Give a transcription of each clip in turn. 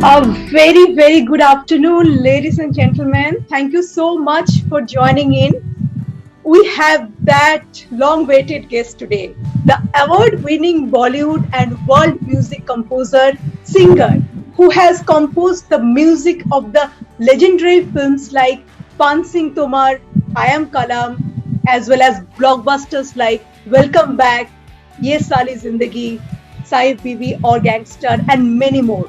A very good afternoon, ladies and gentlemen. Thank you so much for joining in. We have that long-awaited guest today, the award-winning Bollywood and world music composer, singer, who has composed the music of the legendary films like Pan Singh Tomar, I Am Kalam, as well as blockbusters like Welcome Back, Ye Sali Zindagi, Sahib Bibi or Gangster, and many more.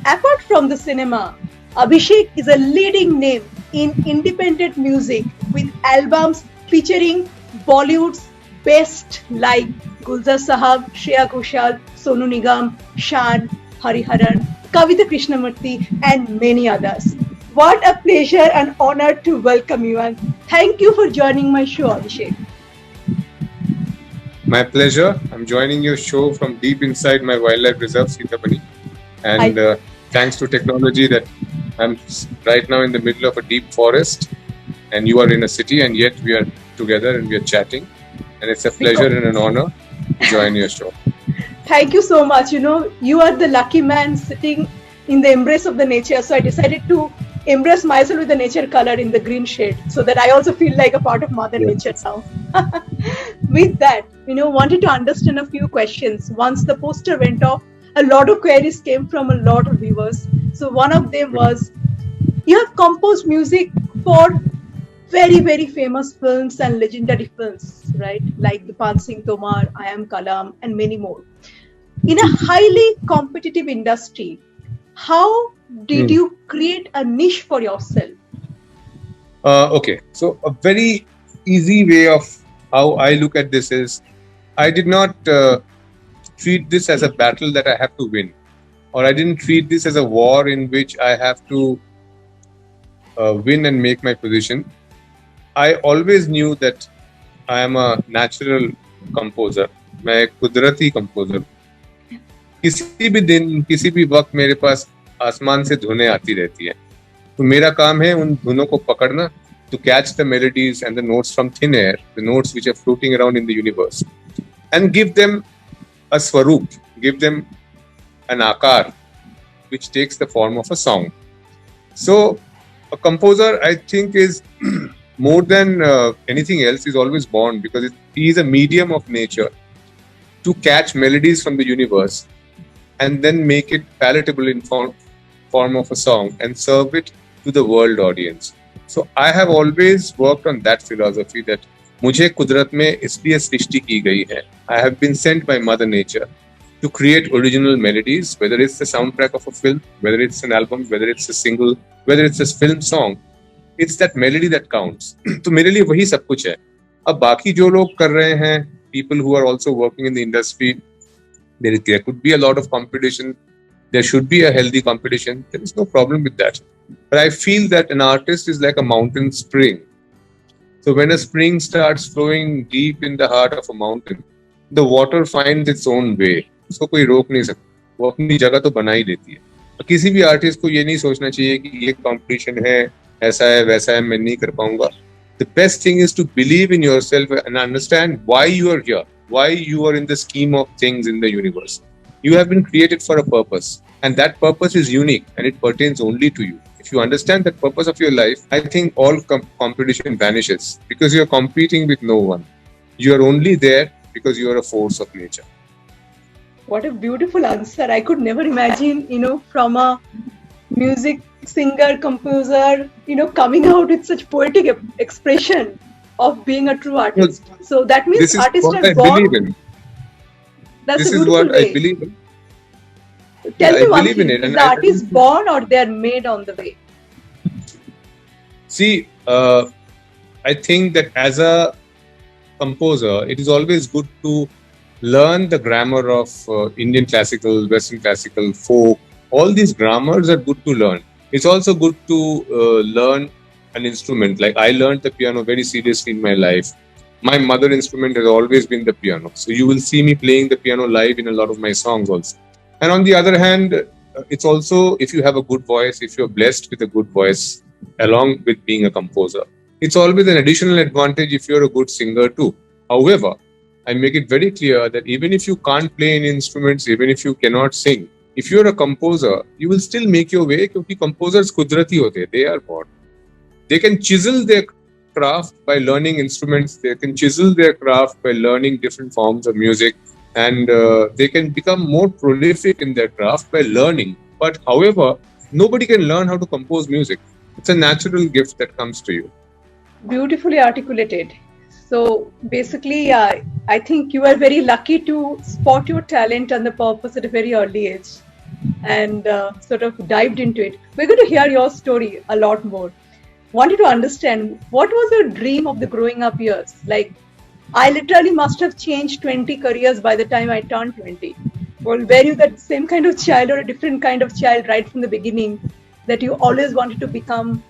Apart from the cinema, Abhishek is a leading name in independent music with albums featuring Bollywood's best like Gulzar Sahab, Shreya Ghoshal, Sonu Nigam, Shan, Hariharan, Kavita Krishnamurthy, and many others. What a pleasure and honor to welcome you, and thank you for joining my show, Abhishek. My pleasure. I'm joining your show from deep inside my wildlife reserve, Sitapani. And thanks to technology that I'm right now in the middle of a deep forest and you are in a city, and yet we are together and we are chatting. And it's a pleasure and an honor to join your show. Thank you so much. You are the lucky man sitting in the embrace of the nature. So I decided to embrace myself with the nature color in the green shade so that I also feel like a part of Mother Nature now. With that, wanted to understand a few questions. Once the poster went off, a lot of queries came from a lot of viewers. So one of them was, you have composed music for very famous films and legendary films, right? Like the Pan Singh Tomar, I Am Kalam, and many more. In a highly competitive industry, how did you create a niche for yourself? Okay, so a very easy way of how I look at this is, I did not treat this as a battle that I have to win, or I didn't treat this as a war in which I have to win and make my position. I always knew that I am a natural composer. मैं एक कुदरती composer. किसी भी दिन, किसी भी वक्त मेरे पास आसमान से धुनें आती रहती है. तो मेरा काम है उन धुनों को पकड़ना, to catch the melodies and the notes from thin air, the notes which are floating around in the universe, and give them a swaroop, give them an akar, which takes the form of a song. So a composer, I think, is more than anything else, is always born because he is a medium of nature to catch melodies from the universe and then make it palatable in form of a song and serve it to the world audience. So I have always worked on that philosophy that मुझे कुदरत में इसलिए सृष्टि की गई है. I have been sent by Mother Nature to create original melodies, whether it's the soundtrack of a film, whether it's an album, whether it's a single, whether it's a film song. It's that melody that counts. तो मेरे लिए वही सब कुछ है. अब बाकी जो लोग कर रहे हैं, people who are also working in the industry, there could be a lot of competition. There should be a healthy competition. There is no problem with that. But I feel that an artist is like a mountain spring. So when a spring starts flowing deep in the heart of a mountain, the water finds its own way. उसको कोई रोक नहीं सकता. वो अपनी जगह तो बना ही लेती है. किसी भी आर्टिस्ट को ये नहीं सोचना चाहिए कि ये कंपटीशन है, ऐसा है, वैसा है, मैं नहीं कर पाऊंगा. The best thing is to believe in yourself and understand why you are here, why you are in the scheme of things in the universe. You have been created for a purpose, and that purpose is unique and it pertains only to you. If you understand that purpose of your life, I think all competition vanishes because you are competing with no one. You are only there because you are a force of nature. What a beautiful answer. I could never imagine, from a music singer, composer, coming out with such poetic expression of being a true artist. Well, so that means artists are born. This is what I believe in. Tell me one thing, is the artist born or they are made on the way? See, I think that as a composer, it is always good to learn the grammar of Indian classical, Western classical, folk. All these grammars are good to learn. It's also good to learn an instrument. Like I learned the piano very seriously in my life. My mother instrument has always been the piano. So you will see me playing the piano live in a lot of my songs also. And on the other hand, it's also, if you have a good voice, if you're blessed with a good voice, along with being a composer, it's always an additional advantage if you're a good singer too. However, I make it very clear that even if you can't play any instruments, even if you cannot sing, If you're a composer, you will still make your way क्योंकि composers कुदरती होते हैं, they are born. They can chisel their craft by learning instruments. They can chisel their craft by learning different forms of music, and they can become more prolific in their craft by learning. But however, nobody can learn how to compose music. It's a natural gift that comes to you. Beautifully articulated. So basically, I think you are very lucky to spot your talent and the purpose at a very early age and sort of dived into it. We're going to hear your story a lot more. Wanted to understand, what was your dream of the growing up years? Like, I literally must have changed 20 careers by the time I turned 20. Well, were you that same kind of child or a different kind of child right from the beginning, that you always wanted to become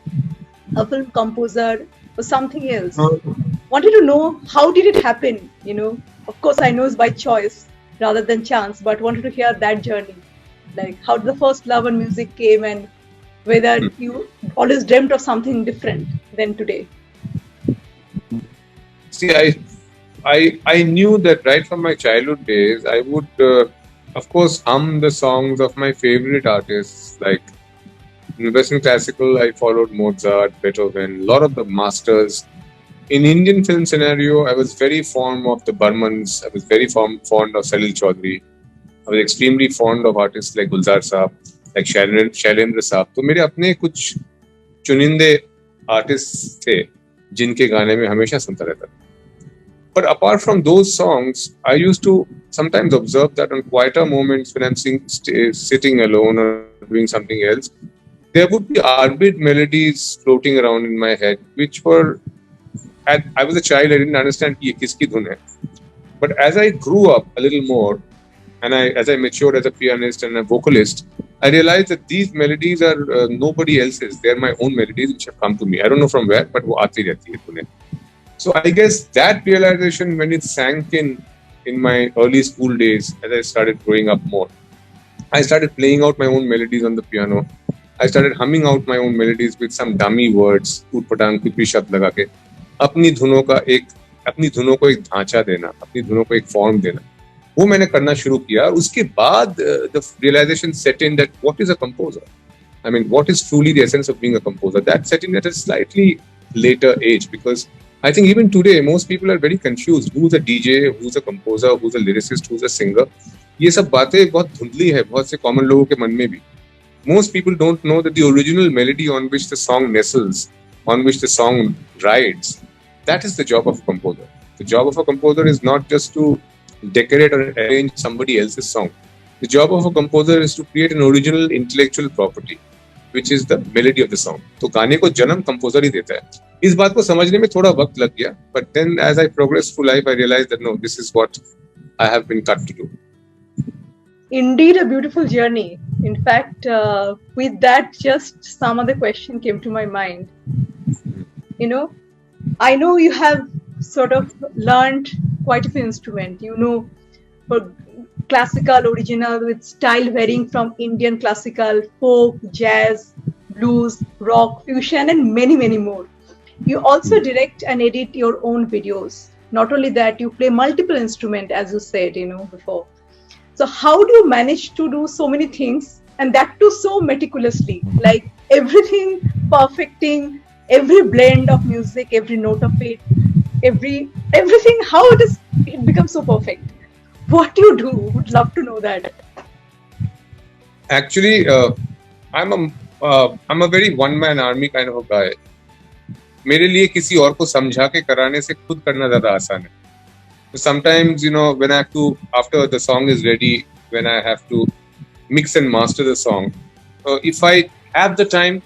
a film composer or something else? Wanted to know, how did it happen? You know, of course, I know it's by choice rather than chance, but wanted to hear that journey. Like, how the first love and music came, and whether you always dreamt of something different than today. See, I knew that right from my childhood days, I would, of course, hum the songs of my favorite artists. Like in Western classical, I followed Mozart, Beethoven, a lot of the masters. In Indian film scenario, I was very fond of the Burmans. I was very fond of Salil Chaudhary. I was extremely fond of artists like Gulzar Saab, like Shailendra Saab. तो मेरे अपने कुछ चुनिंदे artist थे जिनके गाने में हमेशा सुनता रहता था. But apart from those songs, I used to sometimes observe that on quieter moments when I'm sitting alone or doing something else, there would be arbit melodies floating around in my head, which were, I was a child, I didn't understand ki ye kiski dhun hai. But as I grew up a little more, and as I matured as a pianist and a vocalist, I realized that these melodies are nobody else's. They're my own melodies which have come to me. I don't know from where, but wo aati rehti hai dhune. So I guess that realization, when it sank in my early school days, as I started growing up more, I started playing out my own melodies on the piano. I started humming out my own melodies with some dummy words, टूट-पटांग कुछ भी शब्द लगा के अपनी धुनों को एक ढांचा देना, अपनी धुनों को एक फॉर्म देना, वो मैंने करना शुरू किया. और उसके बाद the realization set in that what is a composer? I mean, what is truly the essence of being a composer? That set in at a slightly later age, because I think even today most people are very confused. Who's a DJ? Who's a composer? Who's a lyricist? Who's a singer? ये सब बातें बहुत धुंधली है बहुत से common लोगों के मन में भी. Most people don't know that the original melody on which the song nestles, on which the song rides, that is the job of a composer. The job of a composer is not just to decorate or arrange somebody else's song. The job of a composer is to create an original intellectual property, which is the melody of the song. तो गाने को जन्म composer ही देता है. इस बात को समझने में थोड़ा वक्त लग गया, but then as I progressed through life, I realized that no, this is what I have been cut to do. Indeed, a beautiful journey. In fact, with that, just some other question came to my mind. You know, I know you have sort of learned quite a few instruments. You know, for classical, original, with style varying from Indian classical, folk, jazz, blues, rock, fusion, and many, many more. You also direct and edit your own videos. Not only that, you play multiple instruments, as you said, you know, before. So how do you manage to do so many things, and that too so meticulously, like everything perfecting, every blend of music, every note of it, everything, how it becomes so perfect? What do you do? Would love to know that. Actually, I'm a very one-man army kind of a guy. मेरे लिए किसी और को समझा के कराने से खुद करना ज़्यादा आसान है. So sometimes, you know, when I have to, after the song is ready, when I have to mix and master the song, if I have the time,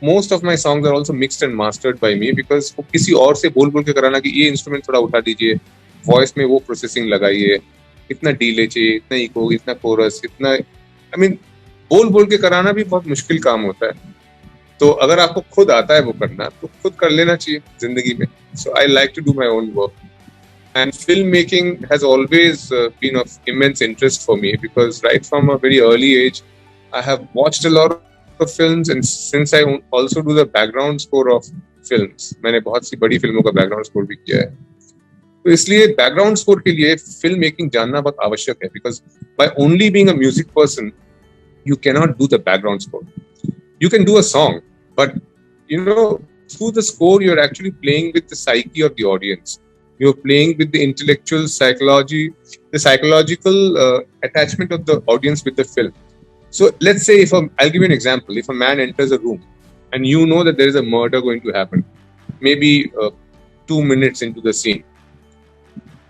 most of my songs are also mixed and mastered by me, because किसी और से बोल के कराना कि ये instrument थोड़ा उठा दीजिए, वॉइस में वो प्रोसेसिंग लगाइए, इतना डीले चाहिए, इतना इको, इतना कोरस, इतना, I mean, बोल के कराना भी बहुत मुश्किल काम होता है. तो अगर आपको खुद आता है वो करना, तो खुद कर लेना चाहिए जिंदगी में. So I like to do my own work. And filmmaking has always been of immense interest for me, because right from a very early age, I have watched a lot of films, and since I also do the background score of films, मैंने बहुत सी बड़ी फिल्मों का background score भी किया है. तो इसलिए background score के लिए filmmaking जानना बहुत आवश्यक है, because by only being a music person, you cannot do the background score. You can do a song, but through the score you're actually playing with the psyche of the audience. You're playing with the intellectual psychology, the psychological attachment of the audience with the film. So let's say I'll give you an example. If a man enters a room and you know that there is a murder going to happen, maybe 2 minutes into the scene.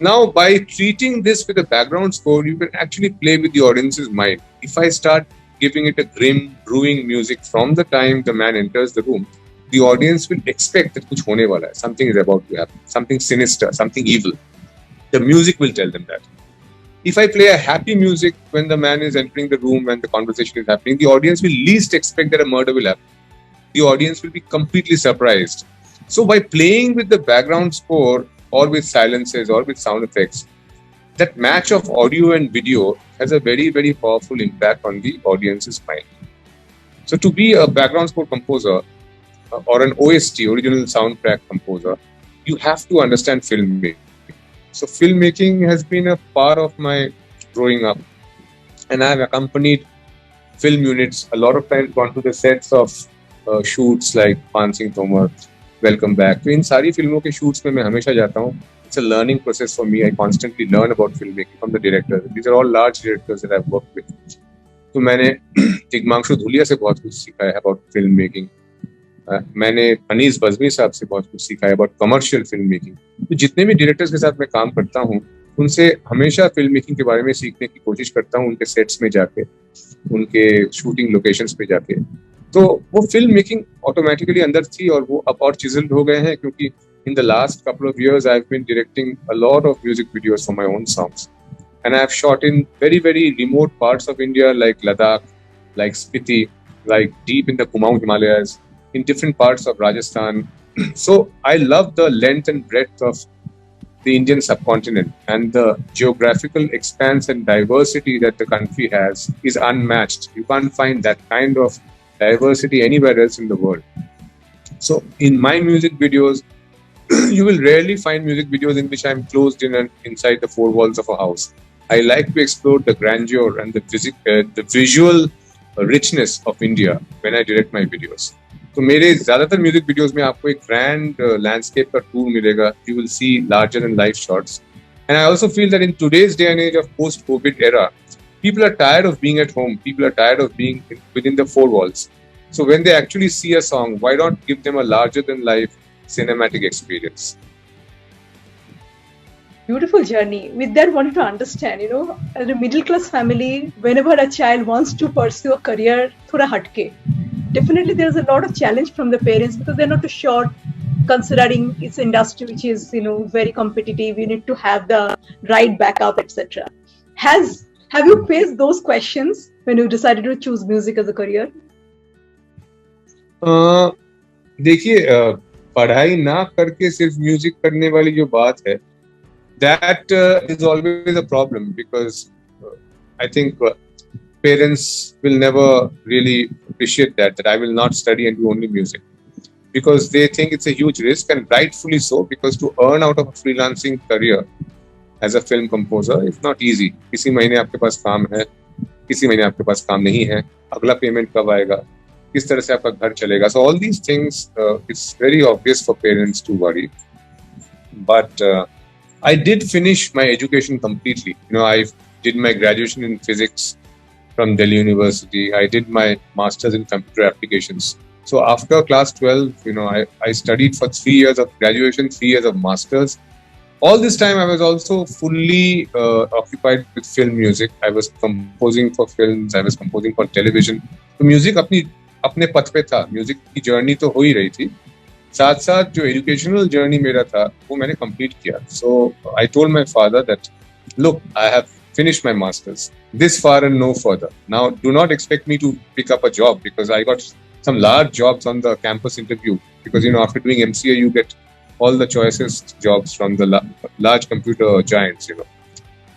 Now, by treating this with a background score, you can actually play with the audience's mind. If I start giving it a grim, brewing music from the time the man enters the room, the audience will expect that kuch hone wala hai, something is about to happen, something sinister, something evil. The music will tell them that. If I play a happy music when the man is entering the room and the conversation is happening, the audience will least expect that a murder will happen. The audience will be completely surprised. So by playing with the background score or with silences or with sound effects, that match of audio and video has a very, very powerful impact on the audience's mind. So to be a background score composer or an OST, original soundtrack composer, you have to understand filmmaking. So filmmaking has been a part of my growing up, and I have accompanied film units a lot of times, gone to the sets of shoots like Pan Singh Tomar, Welcome Back. तो इन सारी फिल्मों के shoots में मैं हमेशा जाता हूँ. It's a learning process for me. I constantly learn about filmmaking from the directors. These are all large directors that I've worked with. तो मैंने हिमांशु धूलिया से बहुत कुछ सीखा है about filmmaking. मैंने अनीस बज़मी साहब से बहुत कुछ सीखा है about commercial filmmaking. तो जितने भी डायरेक्टर्स के साथ मैं काम करता हूँ, उनसे हमेशा फिल्म मेकिंग के बारे में सीखने की कोशिश करता हूँ, उनके सेट्स में जाके, उनके शूटिंग लोकेशंस पे जाके. तो वो फिल्म मेकिंग ऑटोमेटिकली अंदर थी और वो अब और चिजल्ड हो गए हैं, क्योंकि in the last couple of years I've been directing a lot of music videos for my own songs, and I've shot in very, very remote parts of India like Ladakh, like Spiti, like deep in the Kumaon Himalayas, in different parts of Rajasthan. So I love the length and breadth of the Indian subcontinent, and the geographical expanse and diversity that the country has is unmatched. You can't find that kind of diversity anywhere else in the world. So in my music videos, you will rarely find music videos in which I'm closed in and inside the four walls of a house. I like to explore the grandeur and the visual richness of India when I direct my videos. तो मेरे ज़्यादातर music videos में आपको एक grand landscape का tour मिलेगा. You will see larger than life shots. And I also feel that in today's day and age of post-COVID era, people are tired of being at home. People are tired of being within the four walls. So when they actually see a song, why not give them a larger than life cinematic experience? Beautiful journey. With that, wanted to understand, as a middle class family, whenever a child wants to pursue a career thoda hatke, definitely there's a lot of challenge from the parents because they're not too sure, considering it's industry which is very competitive. You need to have the right backup, etc. Have you faced those questions when you decided to choose music as a career? देखिए, पढ़ाई ना करके सिर्फ music करने वाली जो बात है, that is always a problem, because I think parents will never really appreciate that I will not study and do only music, because they think it's a huge risk, and rightfully so, because to earn out of a freelancing career as a film composer, it's not easy. किसी महीने आपके पास काम है, किसी महीने आपके पास काम नहीं है, अगला पेमेंट कब आएगा, किस तरह से आपका घर चलेगा. So all these things, it's very obvious for parents to worry. But I did finish my education completely. I did my graduation in physics from Delhi University. I did my master's in computer applications. So after class 12, I studied for 3 years of graduation, 3 years of masters. All this time I was also fully occupied with film music. I was composing for films, I was composing for television. तो music अपने पथ पे था, music की journey तो हो ही रही थी, साथ साथ जो एजुकेशनल जर्नी मेरा था वो मैंने कंप्लीट किया. So I told my father that, look, I have finished my masters, this far and no further. Now do not expect me to pick up a job, because I got some large jobs on the campus interview, because after doing MCA you get all the choicest jobs from the large computer giants.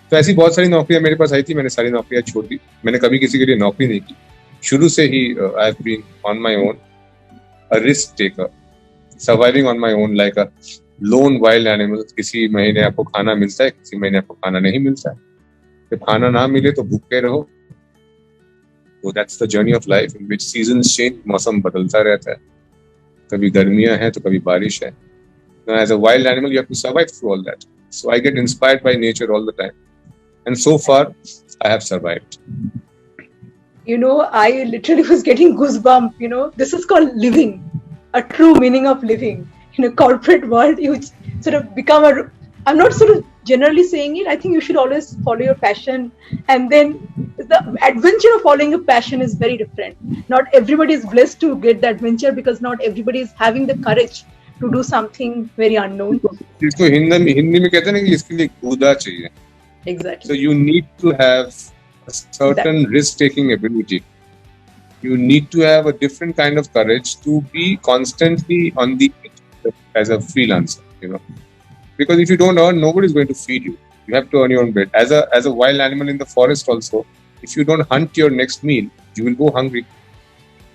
तो ऐसी बहुत सारी नौकरियां मेरे पास आई थी, मैंने सारी नौकरियां छोड़ दी. मैंने कभी किसी के लिए नौकरी नहीं की. शुरू से ही I have been on my own, a risk taker, surviving on my own like a lone wild animal. किसी महीने आपको खाना मिलता है, किसी महीने आपको खाना नहीं मिलता है. जब खाना ना मिले तो भूखे रहो, So that's the journey of life in which seasons change, मौसम बदलता रहता है, कभी गर्मियां हैं तो कभी बारिश है. Now, as a wild animal, you have to survive through all that. So I get inspired by nature all the time, and so far, I have survived. You know, I literally was getting goosebumps. You know, this is called living, a true meaning of living. In a corporate world, you sort of become a. I'm not sort of generally saying it. I think you should always follow your passion, and then the adventure of following a passion is very different. Not everybody is blessed to get the adventure because not everybody is having the courage to do something very unknown. इसको हिंदी में कहते हैं ना कि इसके लिए कूदा चाहिए. Exactly. So you need to have a certain risk-taking ability. You need to have a different kind of courage to be constantly on the edge as a freelancer, you know. Because if you don't earn, nobody is going to feed you. You have to earn your own bread. As a wild animal in the forest also, if you don't hunt your next meal, you will go hungry.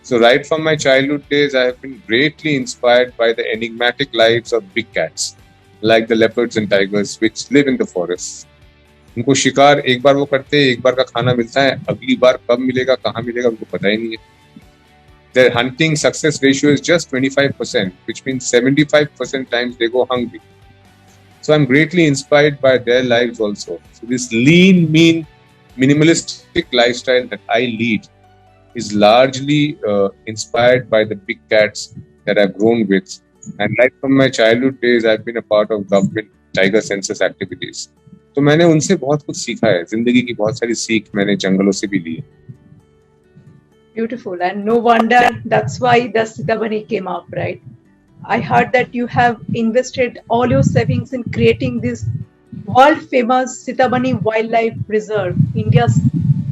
So right from my childhood days, I have been greatly inspired by the enigmatic lives of big cats, like the leopards and tigers, which live in the forests. उनको शिकार एक बार वो करते हैं, एक बार का खाना मिलता है, अगली बार कब मिलेगा, कहाँ मिलेगा, उनको पता ही नहीं है. Their hunting success ratio is just 25%, which means 75% times they go hungry. So I'm greatly inspired by their lives also. So this lean, mean, minimalistic lifestyle that I lead is largely inspired by the big cats that I've grown with. And right from my childhood days, I've been a part of government tiger census activities. तो मैंने उनसे बहुत कुछ सीखा है. जिंदगी की बहुत सारी सीख मैंने जंगलों से भी ली है. Beautiful, and no wonder that's why the Sitabani came up, right? I heard that you have invested all your savings in creating this world-famous Sitabani Wildlife Reserve, India's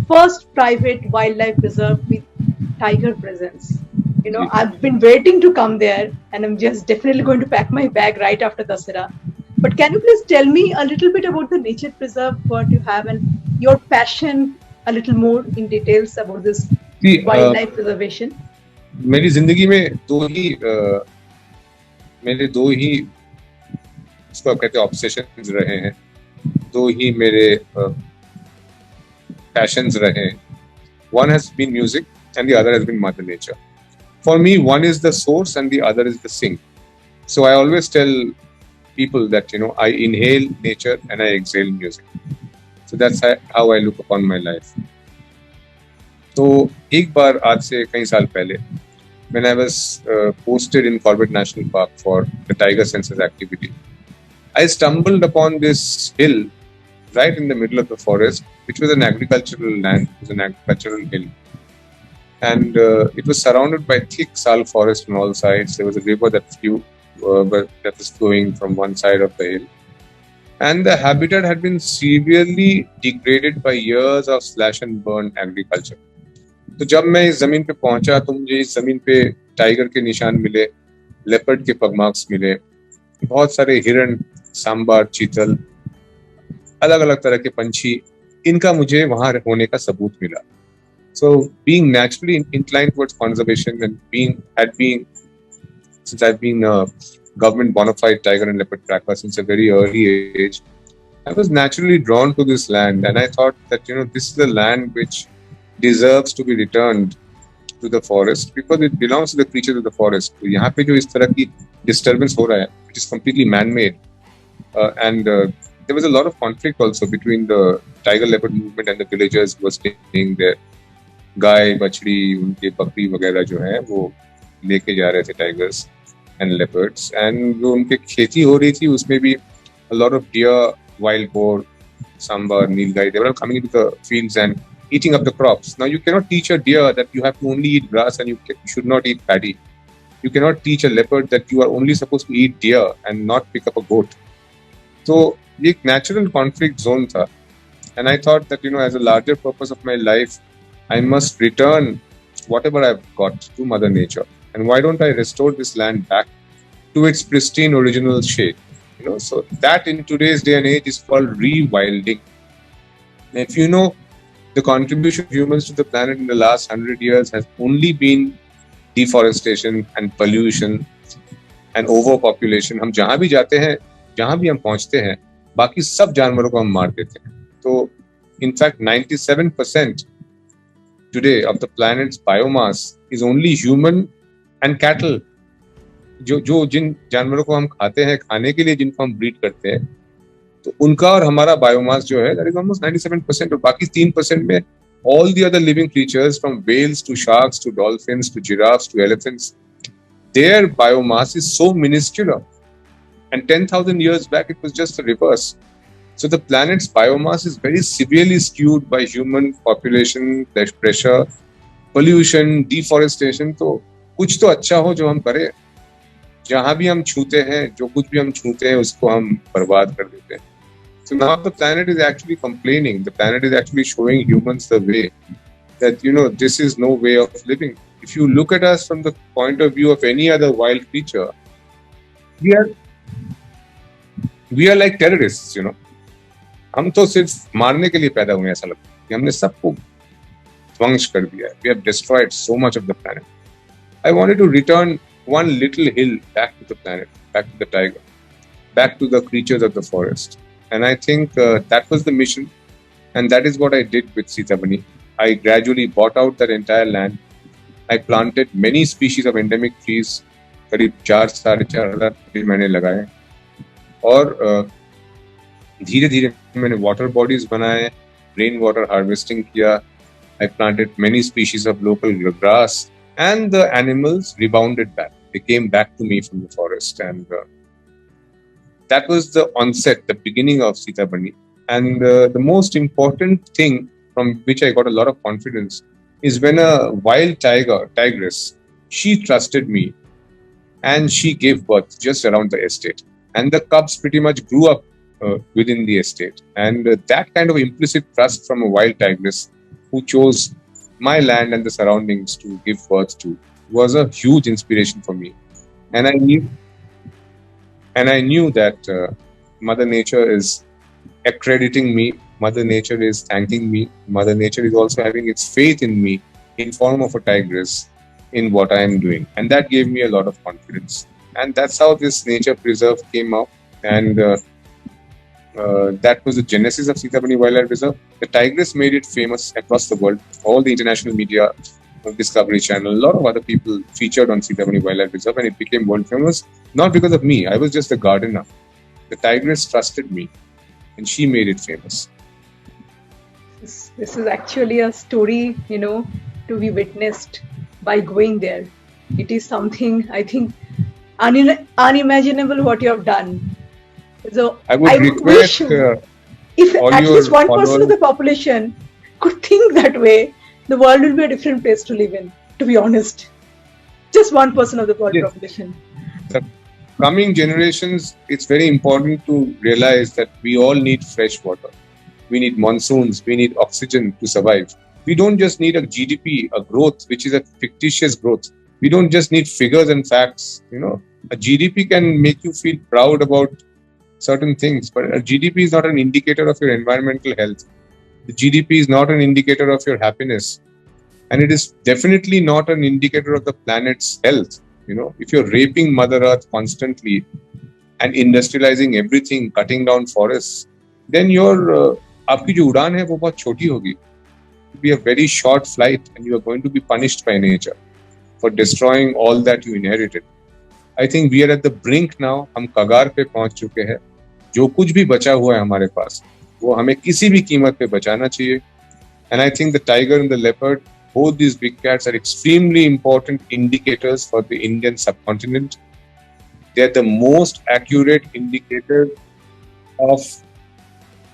first private wildlife reserve with tiger presence. You know, I've been waiting to come there, and I'm just definitely going to pack my bag right after Dasara. But can you please tell me a little bit about the nature preserve, what you have, and your passion a little more in details about this wildlife preservation? मेरी जिंदगी में मेरे दो ही इसको आप कहते हैं obsessions रहे हैं, दो ही मेरे पैशंस रहे हैं. One has been music and the other has been Mother Nature. For me, one is the source and the other is the sink. So I always tell people that, you know, I inhale nature and I exhale music. So that's how I look upon my life. तो एक बार आज से कई साल पहले, when I was posted in Corbett National Park for the tiger census activity, I stumbled upon this hill right in the middle of the forest, which was an agricultural land. It was an agricultural hill, and it was surrounded by thick sal forest on all sides. There was a river that that was flowing from one side of the hill, and the habitat had been severely degraded by years of slash and burn agriculture. तो जब मैं इस जमीन पे पहुंचा तो मुझे इस जमीन पे टाइगर के निशान मिले, लेपर्ड के पगमार्क्स मिले, बहुत सारे हिरण, सांबर, चीतल, अलग अलग तरह के पंछी, इनका मुझे वहां होने का सबूत मिला. So being naturally inclined towards conservation and since I've been a government bona fide tiger and leopard tracker since a very early age, I was naturally drawn to this land, and I thought that, you know, this is a land which deserves to be returned to the forest because it belongs to the creatures of the forest. तो यहाँ पे जो इस तरह की disturbance हो रहा है, which is completely man-made, and there was a lot of conflict also between the tiger leopard movement and the villagers who were staying there. गाय, बछड़ी, उनके बकरी वगैरह जो है वो लेके जा रहे थे tigers and leopards, and जो उनके खेती हो रही थी उसमें भी a lot of deer, wild boar, sambar, nilgai, they were all coming into the fields and eating up the crops. Now you cannot teach a deer that you have to only eat grass and you should not eat paddy. You cannot teach a leopard that you are only supposed to eat deer and not pick up a goat. So ये natural conflict zone था, and I thought that, you know, as a larger purpose of my life, I must return whatever I've got to Mother Nature, and why don't I restore this land back to its pristine original shape? You know, so that in today's day and age is called rewilding. And if you know, the contribution of humans to the planet in the last 100 years has only been deforestation and pollution and overpopulation. हम जहाँ भी जाते हैं, जहाँ भी हम पहुँचते हैं, बाकी सब जानवरों को हम मार देते हैं. तो in fact 97% today of the planet's biomass is only human and cattle. जो जिन जानवरों को हम खाते हैं, खाने के लिए जिनको हम ब्रीड करते हैं, तो उनका और हमारा बायोमास जो है, that is almost 97%, और बाकी 3% में all the other living creatures from whales to sharks to dolphins to giraffes to elephants, their biomass is so minuscule. And 10,000 years back, it was just the reverse. So the planet's biomass is very severely skewed by human population pressure, pollution, deforestation. तो कुछ तो अच्छा हो जो हम करें. जहाँ भी हम छूते हैं, जो कुछ भी हम छूते हैं, उसको हम बर्बाद कर देते हैं. So now the planet is actually complaining. The planet is actually showing humans the way that, this is no way of living. If you look at us from the point of view of any other wild creature, we are like terrorists, हम तो सिर्फ मारने के लिए पैदा हुए, ऐसा लगता है कि हमने सबको ध्वंस कर दिया है. We have destroyed so much of the planet. I wanted to return one little hill back to the planet, back to the tiger, back to the creatures of the forest. And I think that was the mission. And that is what I did with Sitabani. I gradually bought out that entire land. I planted many species of endemic trees. करीब 4,500 मैंने लगाए. और धीरे धीरे मैंने water bodies बनाए, rain water harvesting किया. I planted many species of local grass, and the animals rebounded back. They came back to me from the forest, and that was the onset, the beginning of Sitabani. And the most important thing from which I got a lot of confidence is when a wild tigress, she trusted me, and she gave birth just around the estate. And the cubs pretty much grew up within the estate. And that kind of implicit trust from a wild tigress who chose my land and the surroundings to give birth to was a huge inspiration for me. And I knew that Mother Nature is accrediting me. Mother Nature is thanking me. Mother Nature is also having its faith in me in form of a tigress in what I am doing. And that gave me a lot of confidence. And that's how this nature preserve came out. And that was the genesis of Sitabani Wildlife Reserve. The tigress made it famous across the world. All the international media, Discovery Channel, a lot of other people featured on Sitabani Wildlife Reserve, and it became world famous. Not because of me. I was just a gardener. The tigress trusted me, and she made it famous. This is actually a story, to be witnessed by going there. It is something, I think, unimaginable what you have done. So I would request if at least 1% of the population could think that way, the world will be a different place to live in, to be honest. Just 1% of the world population. The coming generations, it's very important to realize that we all need fresh water. We need monsoons, we need oxygen to survive. We don't just need a GDP, a growth, which is a fictitious growth. We don't just need figures and facts. A GDP can make you feel proud about certain things, but a GDP is not an indicator of your environmental health. The GDP is not an indicator of your happiness. And it is definitely not an indicator of the planet's health. If you're raping Mother Earth constantly and industrializing everything, cutting down forests, then your आपकी जो उड़ान है वो बहुत छोटी होगी. It will be a very short flight, and you are going to be punished by nature for destroying all that you inherited. I think we are at the brink now. हम कगार पे पहुंच चुके हैं. जो कुछ भी बचा हुआ है हमारे पास, वो हमें किसी भी कीमत पे बचाना चाहिए. And I think the tiger and the leopard, both these big cats, are extremely important indicators for the Indian subcontinent. They are the most accurate indicator of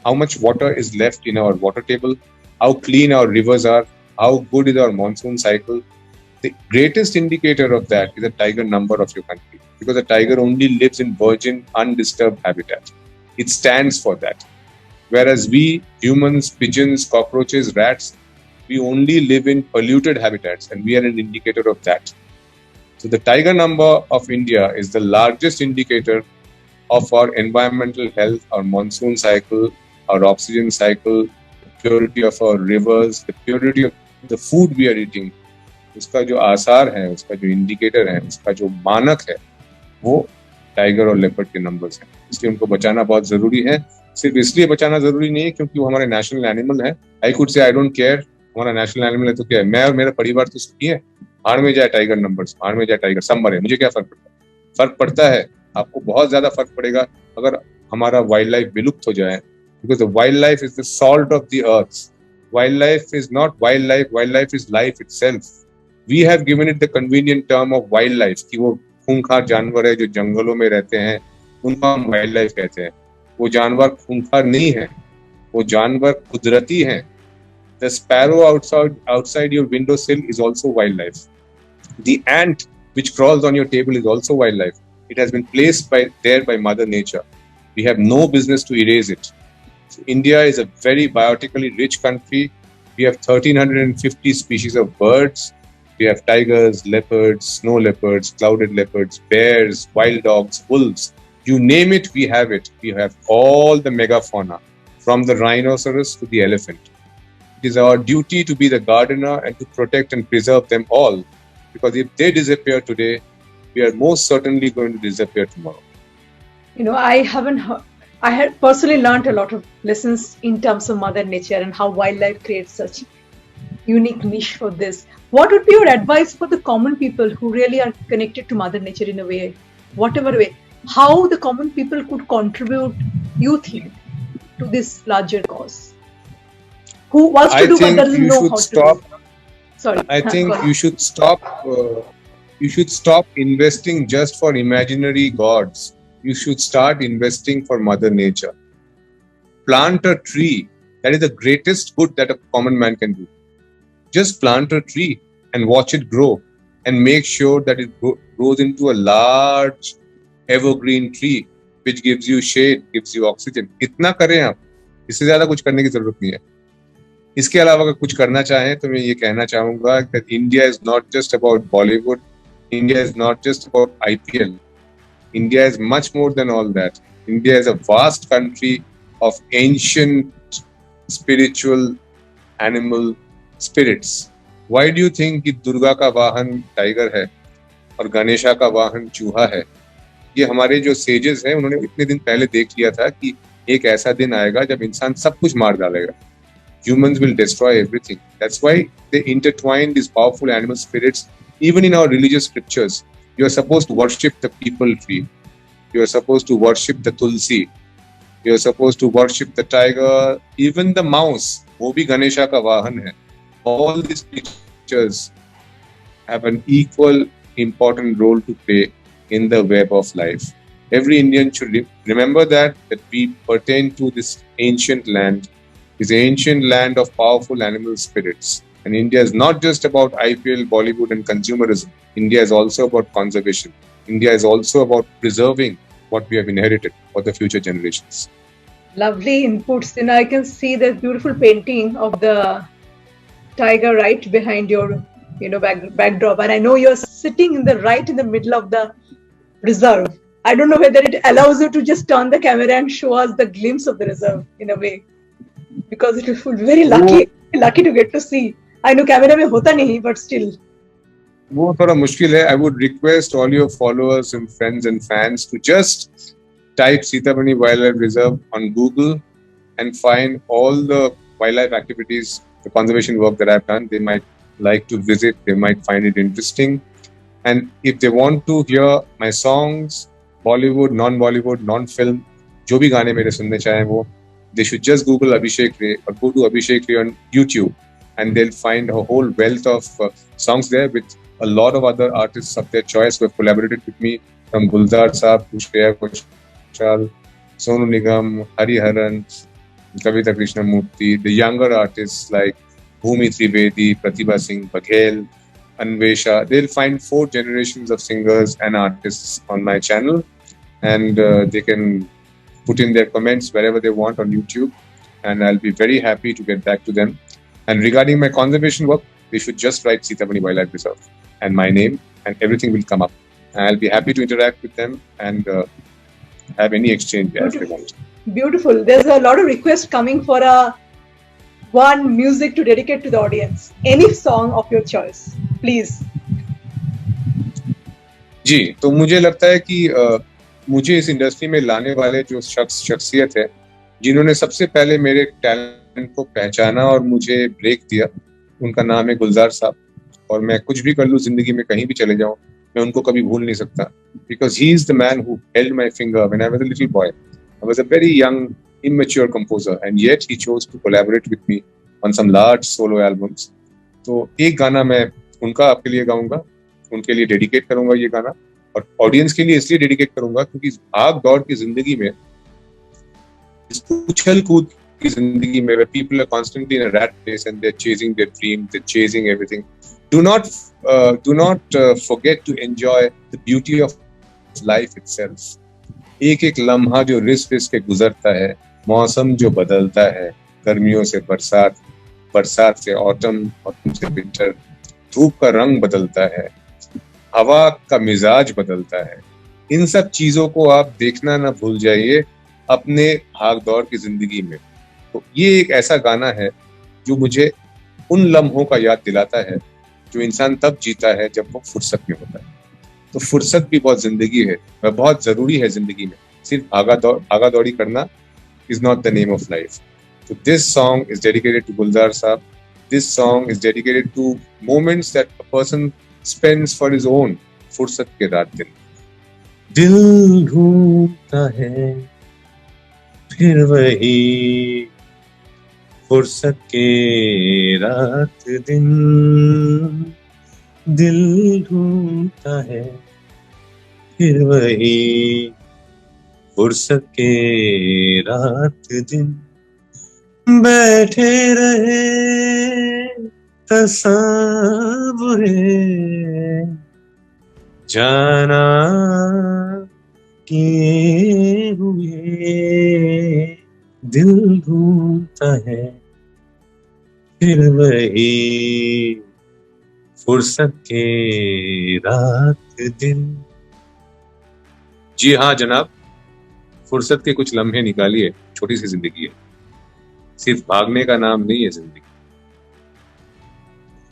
how much water is left in our water table, how clean our rivers are, how good is our monsoon cycle. The greatest indicator of that is the tiger number of your country, because a tiger only lives in virgin, undisturbed habitat. It stands for that. Whereas we, humans, pigeons, cockroaches, rats, we only live in polluted habitats, and we are an indicator of that. So the tiger number of India is the largest indicator of our environmental health, our monsoon cycle, our oxygen cycle, the purity of our rivers, the purity of the food we are eating. उसका जो आसार है, उसका जो indicator है, उसका जो मानक है, वो टाइगर और लेपर्ड के नंबर्स हैं. इसलिए उनको बचाना बहुत जरूरी है. सिर्फ इसलिए बचाना जरूरी नहीं है क्योंकि वो हमारे नेशनल एनिमल है. I could say I don't care हमारा नेशनल एनिमल है तो क्या है, मैं और मेरा परिवार तो सुखी है, हाड़ में जाए टाइगर नंबर्स, हाड़ में जाए टाइगर, सब मरे, मुझे क्या फर्क पड़ता है? फर्क पड़ता है, आपको बहुत ज्यादा फर्क पड़ेगा अगर हमारा वाइल्ड लाइफ विलुप्त हो जाए, because the wildlife is the salt of the earth. Wildlife is not wildlife is life itself. We have given it the convenient term of wildlife कि वो खूंखार जानवर है जो जंगलों में रहते हैं, उनको हम वाइल्ड लाइफ कहते हैं. वो जानवर खूंखार नहीं है, वो जानवर कुदरती हैं. The sparrow outside your windowsill is also wildlife. The ant which crawls on your table is also wildlife. It has been placed there by Mother Nature. We have no business to erase it. So India is a very biotically rich country. We have 1,350 species of birds. We have tigers, leopards, snow leopards, clouded leopards, bears, wild dogs, wolves. You name it, we have it. We have all the megafauna, from the rhinoceros to the elephant. It is our duty to be the gardener and to protect and preserve them all. Because if they disappear today, we are most certainly going to disappear tomorrow. I had personally learned a lot of lessons in terms of Mother Nature and how wildlife creates such unique niche for this. What would be your advice for the common people who really are connected to Mother Nature in a way, whatever way, how the common people could contribute, you think, to this larger cause? Who wants to do but doesn't know how to do? Sorry. I think you should stop. You should stop investing just for imaginary gods. You should start investing for Mother Nature. Plant a tree. That is the greatest good that a common man can do. Just plant a tree and watch it grow, and make sure that it grows into a large evergreen tree which gives you shade, gives you oxygen. इतना करें आप, इससे ज्यादा कुछ करने की जरूरत नहीं है. इसके अलावा अगर कुछ करना चाहें तो मैं ये कहना चाहूंगा that India is not just about Bollywood, India is not just about IPL. India is much more than all that. India is a vast country of ancient spiritual animal spirits. Why do you think कि दुर्गा का वाहन tiger है और गणेशा का वाहन चूहा है? ये हमारे जो सेजेस हैं उन्होंने इतने दिन पहले देख लिया था कि एक ऐसा दिन आएगा जब इंसान सब कुछ मार डालेगा. Humans will destroy everything. That's why they intertwine these powerful animal spirits. Even in our religious scriptures, you are supposed to worship the people tree. You are supposed to worship the tulsi. You are supposed to worship the tiger. Even the mouse, वो भी गणेशा का वाहन है. All these creatures have an equal important role to play in the web of life. Every Indian should remember that we pertain to this ancient land. Is an ancient land of powerful animal spirits. And India is not just about IPL, Bollywood and consumerism. India is also about conservation. India is also about preserving what we have inherited for the future generations. Lovely inputs. And I can see the beautiful painting of the tiger right behind your backdrop. And I know you're sitting right in the middle of the reserve. I don't know whether it allows you to just turn the camera and show us the glimpse of the reserve in a way. Because it will feel very lucky to get to see. I know camera में होता नहीं, but still. वो थोड़ा मुश्किल है. I would request all your followers and friends and fans to just type Sitamani Wildlife Reserve on Google and find all the wildlife activities, the conservation work that I've done. They might like to visit. They might find it interesting. And if they want to hear my songs, Bollywood, non-Bollywood, non-film, जो भी गाने मेरे सुनने चाहें वो, they should just Google Abhishek Ray or go to Abhishek Ray on YouTube, and they'll find a whole wealth of songs there with a lot of other artists of their choice who have collaborated with me, from Gulzar Saab to Shreya Ghoshal, Sonu Nigam, Hariharan, Kavita Krishnamurti, the younger artists like Bhumi Trivedi, Pratibha Singh Baghel, Anvesha. They'll find 4 generations of singers and artists on my channel, and they can put in their comments wherever they want on YouTube, and I'll be very happy to get back to them. And regarding my conservation work, they should just write Sitamani Wildlife Reserve and my name, and everything will come up. And I'll be happy to interact with them and have any exchange as they want. Beautiful. There's a lot of requests coming for one music to dedicate to the audience. Any song of your choice, please. जी, तो मुझे लगता है कि मुझे इस industry में लाने वाले जो शख्सियत है, जिन्होंने सबसे पहले मेरे टैलेंट को पहचाना और मुझे ब्रेक दिया, उनका नाम है गुलजार साहब, और मैं कुछ भी कर लूँ जिंदगी में, कहीं भी चले जाऊँ, मैं उनको कभी भूल नहीं सकता, because he is the man who held my finger when I was a little boy. I was a very young immature composer, and yet he chose to collaborate with me on some large solo albums. तो एक गाना मैं उनका आपके लिए गाऊंगा, उनके लिए dedicate करूंगा ये गाना, और ऑडियंस के लिए इसलिए डेडिकेट करूंगा क्योंकि भाग दौड़ की जिंदगी में, इस उछल कूद की जिंदगी में, where people are constantly in a rat race and they're chasing their dreams, they're chasing everything, do not forget to enjoy the beauty of life itself. एक एक लम्हा जो रिस के गुजरता है, मौसम जो बदलता है, गर्मियों से बरसात, बरसात से ऑटम, ऑटम से विंटर, धूप का रंग बदलता है, हवा का मिजाज बदलता है, इन सब चीजों को आप देखना ना भूल जाइए अपने भाग दौड़ की जिंदगी में. तो ये एक ऐसा गाना है जो मुझे उन लम्हों का याद दिलाता है जो इंसान तब जीता है जब वो फुर्सत में होता है. तो फुर्सत भी बहुत जिंदगी है, वह बहुत जरूरी है जिंदगी में. सिर्फ भागा दौड़ी करना is not the name of life. So this song is dedicated to Gulzar Saab. This song is dedicated to moments that a person spends for his own. फुर्सत के रात दिन. दिल ढूंढता है फिर वही फुर्सत के रात दिन, दिल ढूंढता है फिर वही फुर्सत के रात दिन, बैठे रहे तस्वुरे जाना किए हुए, दिल ढूंढता है फिर वही फुर्सत के रात दिन. जी हाँ जनाब, फुर्सत के कुछ लम्हे निकालिए, छोटी सी जिंदगी है, सिर्फ भागने का नाम नहीं है जिंदगी.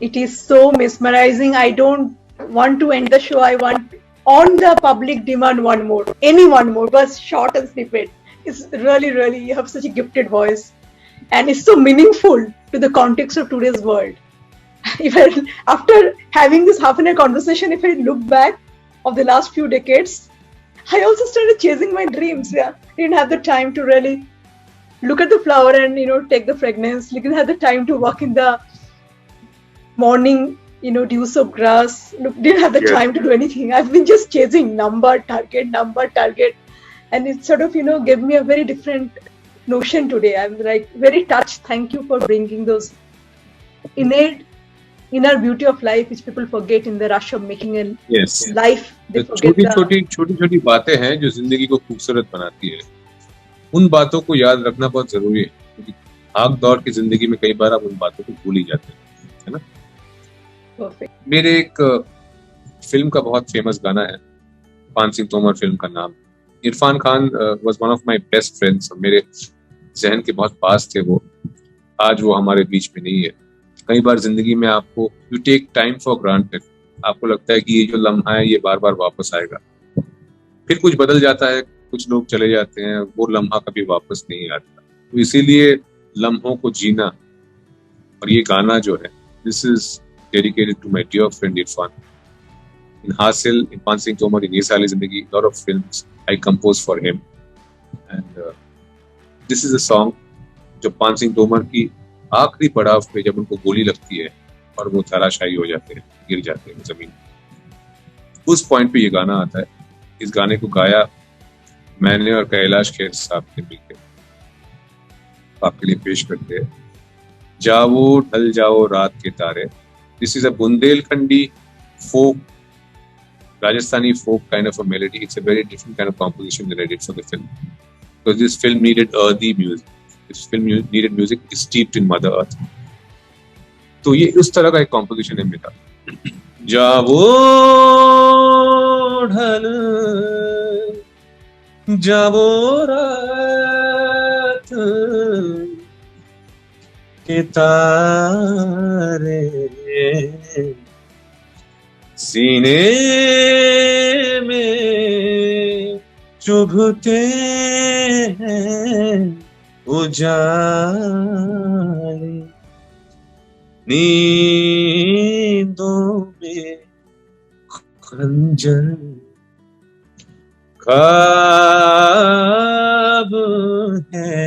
It is so mesmerizing. I don't want to end the show. I want on the public demand one more, any one more, but short and snippet. It's really, really, you have such a gifted voice, and it's so meaningful to the context of today's world. After having this half an hour conversation, if I look back of the last few decades, I also started chasing my dreams. Yeah, didn't have the time to really look at the flower and take the fragrance. Didn't have the time to walk in the morning, dews of grass. Didn't have the time to do anything. I've been just chasing number target, and it sort of gave me a very different notion today. I'm like very touched. Thank you for bringing those innate inner beauty of life which people forget in the rush of making a life. छोटी बातें हैं जो जिंदगी को खूबसूरत बनाती है. उन बातों को याद रखना बहुत जरूरी है, क्योंकि भाग दौड़ की जिंदगी में कई बार आप उन बातों को भूल ही जाते हैं, है ना. Perfect. मेरे एक फिल्म का बहुत फेमस गाना है, पान सिंह तोमर फिल्म का नाम. Irfan Khan was one of my best friends, मेरे जहन के बहुत पास थे वो. आज वो हमारे बीच में नहीं है. कई बार जिंदगी में आपको you take time for granted, आपको लगता है कि ये जो लम्हा है ये बार बार वापस आएगा, फिर कुछ बदल जाता है, कुछ लोग चले जाते हैं, वो लम्हा कभी वापस नहीं आता. तो इसीलिए लम्हों को जीना, और ये गाना जो है, this is dedicated to my dear friend Irfan. In Haasil, in Paan Singh Tomar, in Yeh Saali Zindagi, lot of films I compose for him, and this is a song जो पान सिंह तोमर की आखिरी पड़ाव पे, जब उनको गोली लगती है और वो धराशायी हो जाते हैं, गिर जाते हैं जमीन, उस पॉइंट पे ये गाना आता है. इस गाने को गाया मैंने और कैलाश खेर साहब ने मिलकर. आपके लिए पेश करते हैं जाओ ढल जाओ रात के तारे. This is a Bundelkhandi folk, Rajasthani folk kind of a melody. It's a very different kind of composition that I did for the film, because this film needed earthy music. This film needed music steeped in Mother Earth. तो ये उस तरह का एक composition है मेरा. जाओ ढल जाओ रात के तारे, सीने में चुभते हैं उजाले, नींदों में खंजर ख्वाब है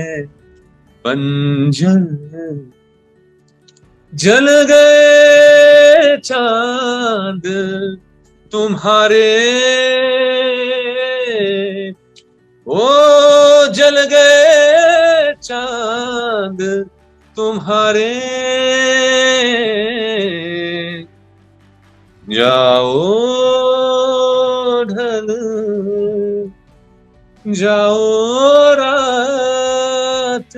बंजर जल गए चांद तुम्हारे ओ जल गए चांद तुम्हारे जाओ ढल जाओ रात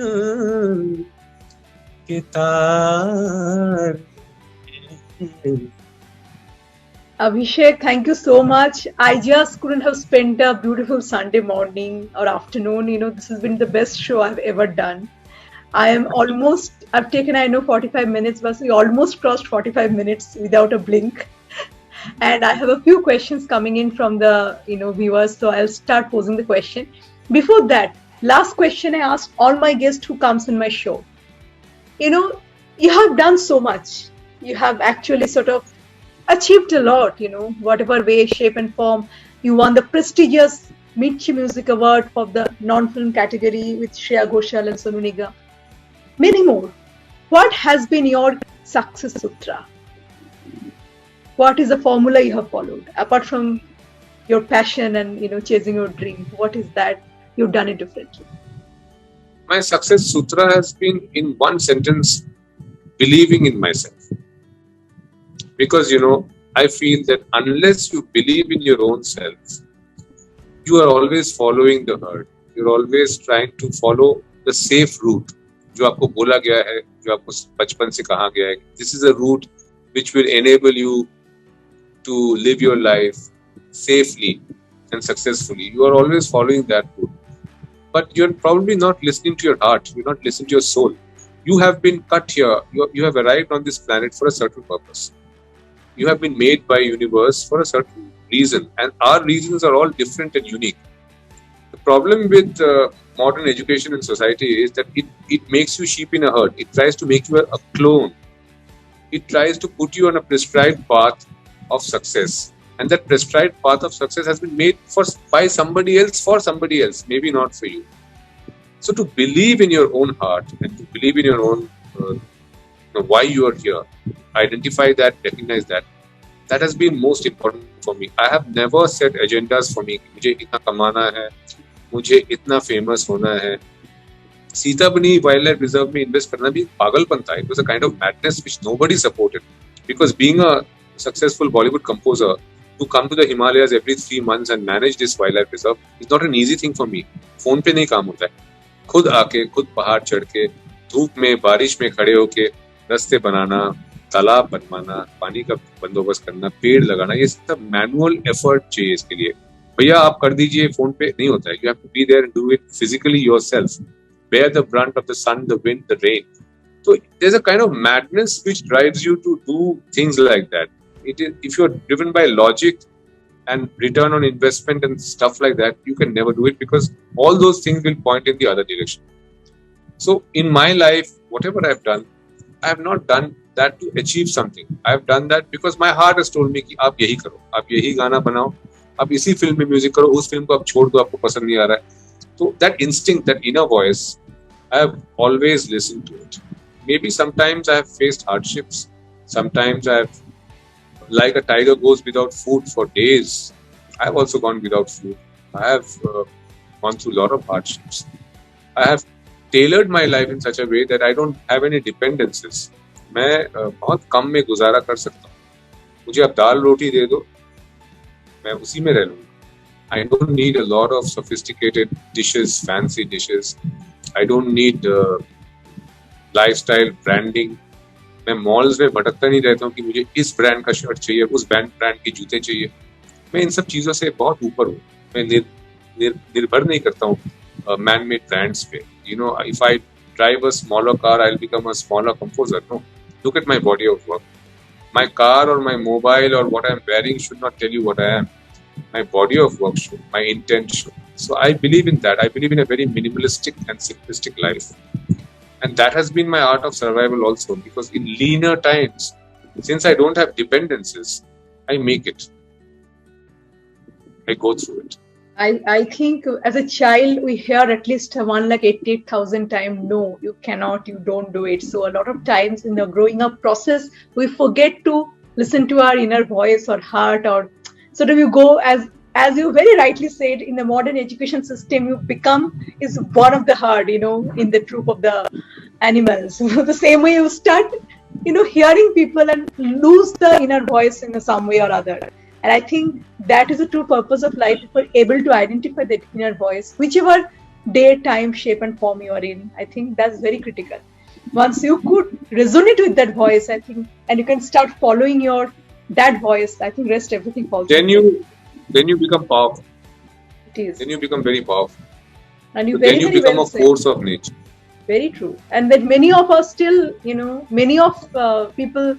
के तार Abhishek, thank you so much. I just couldn't have spent a beautiful Sunday morning or afternoon. This has been the best show I've ever done. I've taken, 45 minutes, but we almost crossed 45 minutes without a blink. And I have a few questions coming in from the, viewers. So I'll start posing the question. Before that, last question I asked all my guests who comes in my show. You have done so much. You have actually sort of achieved a lot, whatever way, shape and form. You won the prestigious Mirchi Music Award for the non-film category with Shreya Ghoshal and Sonu Nigam. Many more. What has been your success sutra? What is the formula you have followed? Apart from your passion and, chasing your dream, what is that you've done it differently? My success sutra has been in one sentence, believing in myself. Because, I feel that unless you believe in your own self, you are always following the herd. You're always trying to follow the safe route. जो आपको बोला गया है, जो आपको बचपन से कहा गया है, this is a route which will enable you to live your life safely and successfully. You are always following that route. But you're probably not listening to your heart. You're not listening to your soul. You have been cut here. You have arrived on this planet for a certain purpose. You have been made by universe for a certain reason. And our reasons are all different and unique. The problem with modern education and society is that it makes you sheep in a herd. It tries to make you a clone. It tries to put you on a prescribed path of success. And that prescribed path of success has been made by somebody else for somebody else, maybe not for you. So to believe in your own heart and to believe in your own why you are here, identify that, recognize that has been most important for me. I have never set agendas for me. मुझे इतना कमाना है, मुझे इतना famous होना है. Sitabani Wildlife Reserve में invest करना भी पागलपन था. It was a kind of madness which nobody supported. Because being a successful Bollywood composer, to come to the Himalayas every 3 months and manage this wildlife reserve is not an easy thing for me. Phone पे नहीं काम होता है. खुद आके, खुद पहाड़ चढ़ के, धूप में, बारिश में खड़े होके रास्ते बनाना, तालाब बनवाना, पानी का बंदोबस्त करना, पेड़ लगाना, ये सब मैनुअल एफर्ट चाहिए इसके लिए. भैया आप कर दीजिए, फोन पे नहीं होता है. You have to be there and do it physically yourself. Bear the brunt of the sun, the wind, the rain. So there's a kind of madness which drives you to do things like that. If you're driven by logic and return on investment and stuff like that, you can never do it because all those things will point in the other direction. So in my life, whatever I've done, I have not done that to achieve something. I've done that because my heart has told me कि आप यही करो, आप यही गाना बनाओ, आप इसी फिल्म में म्यूजिक करो, उस फिल्म को आप छोड़ दो, आपको पसंद नहीं आ रहा है. So that instinct, that inner voice, I have always listened to it. Maybe sometimes I have faced hardships. Sometimes I have, like a tiger goes without food for days, I have also gone without food. I have gone through a lot of hardships. I have tailored my life in such a way that I don't have any dependencies. मैं बहुत कम में गुजारा कर सकता हूँ. मुझे आप दाल रोटी दे दो, मैं उसी में रह लूँगा. I don't need a lot of sophisticated dishes, fancy dishes. I don't need lifestyle branding. मैं मॉल्स में भटकता नहीं रहता हूँ कि मुझे इस ब्रांड का शर्ट चाहिए, उस ब्रांड के जूते चाहिए. मैं इन सब चीज़ों से बहुत ऊपर हूँ. मैं निर्भर नहीं करता हूँ मैन मेड ब्रांड्स पे. If I drive a smaller car, I'll become a smaller composer. No, look at my body of work. My car or my mobile or what I'm wearing should not tell you what I am. My body of work should, my intent should. So I believe in that. I believe in a very minimalistic and simplistic life. And that has been my art of survival also, because in leaner times, since I don't have dependencies, I make it. I go through it. I think as a child, we hear at least 188,000 times, no, you cannot, you don't do it. So a lot of times in the growing up process, we forget to listen to our inner voice or heart, or sort of you go as you very rightly said, in the modern education system, you become is one of the herd, in the troop of the animals. The same way you start, hearing people and lose the inner voice in some way or other. And I think that is the true purpose of life, if we're able to identify that inner voice, whichever day, time, shape, and form you are in. I think that's very critical. Once you could resonate with that voice, I think, and you can start following that voice, I think rest everything falls. Then you become powerful. It is. Then you become very powerful. And you then you become a force of nature. Very true. And that many of us still, many of people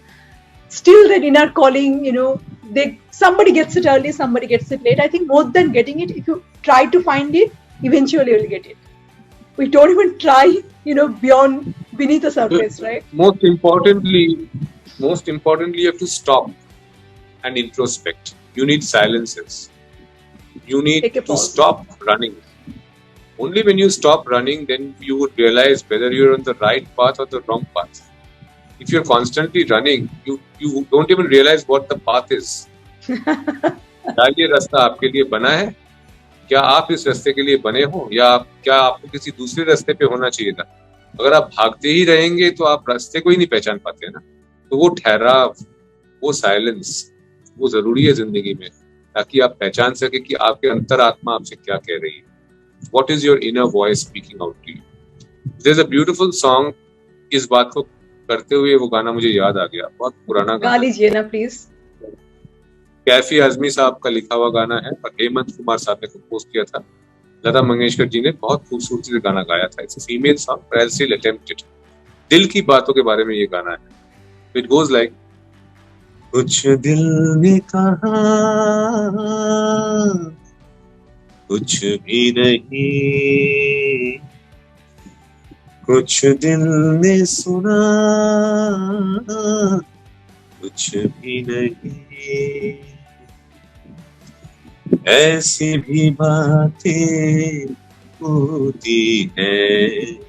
still that inner calling, somebody gets it early, somebody gets it late. I think more than getting it, if you try to find it, eventually you'll get it. We don't even try, beneath the surface, right? Most importantly, you have to stop and introspect. You need silences. You need to stop running. Only when you stop running, then you would realize whether you're on the right path or the wrong path. If you're constantly running, you don't even realize what the path is. क्या ये रास्ता आपके लिए बना है? क्या आप इस रास्ते के लिए बने हो, या क्या आपको किसी दूसरे रास्ते पे होना चाहिए था? अगर आप भागते ही रहेंगे तो आप रास्ते को ही नहीं पहचान पाते ना. तो वो ठहराव, वो साइलेंस, वो जरूरी है जिंदगी में, ताकि आप पहचान सके कि आपके अंतरात्मा आपसे क्या कह रही है. What is your inner voice speaking out to you? There's a beautiful song. इस बात को करते हुए वो गाना मुझे याद आ गया, बहुत पुराना गाना. गा लीजिए ना प्लीज. कैफी आजमी साहब का लिखा हुआ गाना है और हेमंत कुमार साहब ने कंपोज किया था. लता मंगेशकर जी ने बहुत खूबसूरती से गाना गाया था. It's a female song, but I'll still attempt it. दिल की बातों के बारे में ये गाना है. It goes like, कुछ दिल ने कहा, कुछ भी नहीं, कुछ दिल ने सुना, कुछ भी नहीं, ऐसी भी बातें होती हैं,